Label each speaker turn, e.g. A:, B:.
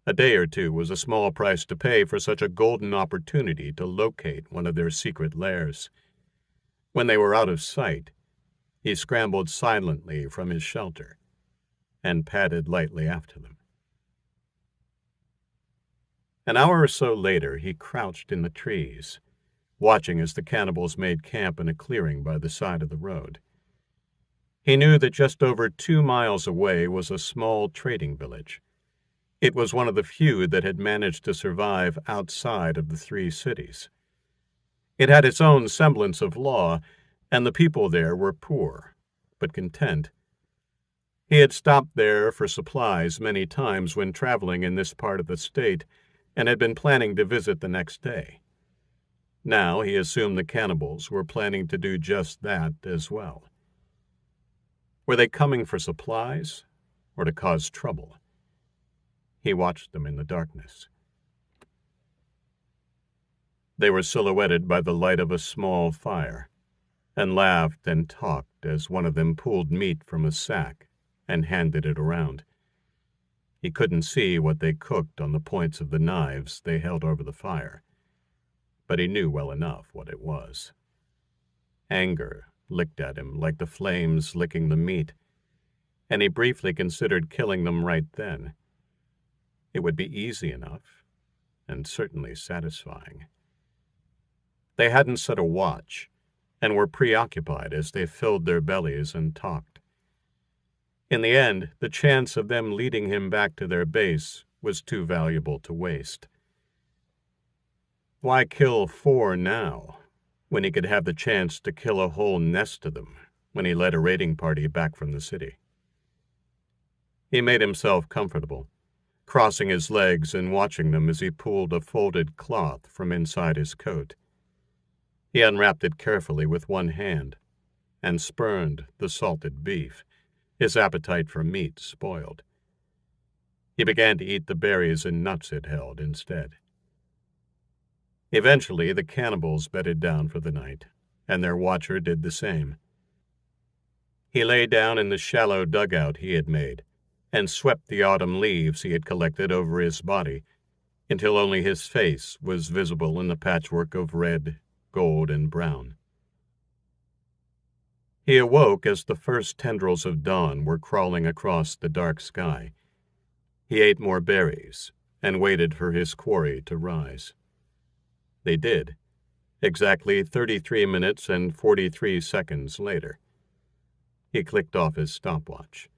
A: A day or two was a small price to pay for such a golden opportunity to locate one of their secret lairs. When they were out of sight, he scrambled silently from his shelter and padded lightly after them. An hour or so later, he crouched in the trees, watching as the cannibals made camp in a clearing by the side of the road. He knew that just over 2 miles away was a small trading village. It was one of the few that had managed to survive outside of the 3 cities. It had its own semblance of law, and the people there were poor, but content. He had stopped there for supplies many times when traveling in this part of the state, and had been planning to visit the next day. Now he assumed the cannibals were planning to do just that as well. Were they coming for supplies or to cause trouble? He watched them in the darkness. They were silhouetted by the light of a small fire, and laughed and talked as one of them pulled meat from a sack and handed it around. He couldn't see what they cooked on the points of the knives they held over the fire, but he knew well enough what it was. Anger licked at him like the flames licking the meat, and he briefly considered killing them right then. It would be easy enough, and certainly satisfying. They hadn't set a watch, and were preoccupied as they filled their bellies and talked. In the end, the chance of them leading him back to their base was too valuable to waste. Why kill 4 now, when he could have the chance to kill a whole nest of them when he led a raiding party back from the city? He made himself comfortable, crossing his legs and watching them as he pulled a folded cloth from inside his coat. He unwrapped it carefully with one hand and spurned the salted beef, his appetite for meat spoiled. He began to eat the berries and nuts it held instead. Eventually, the cannibals bedded down for the night, and their watcher did the same. He lay down in the shallow dugout he had made and swept the autumn leaves he had collected over his body until only his face was visible in the patchwork of red, gold, and brown. He awoke as the first tendrils of dawn were crawling across the dark sky. He ate more berries and waited for his quarry to rise. They did, exactly 33 minutes and 43 seconds later. He clicked off his stopwatch.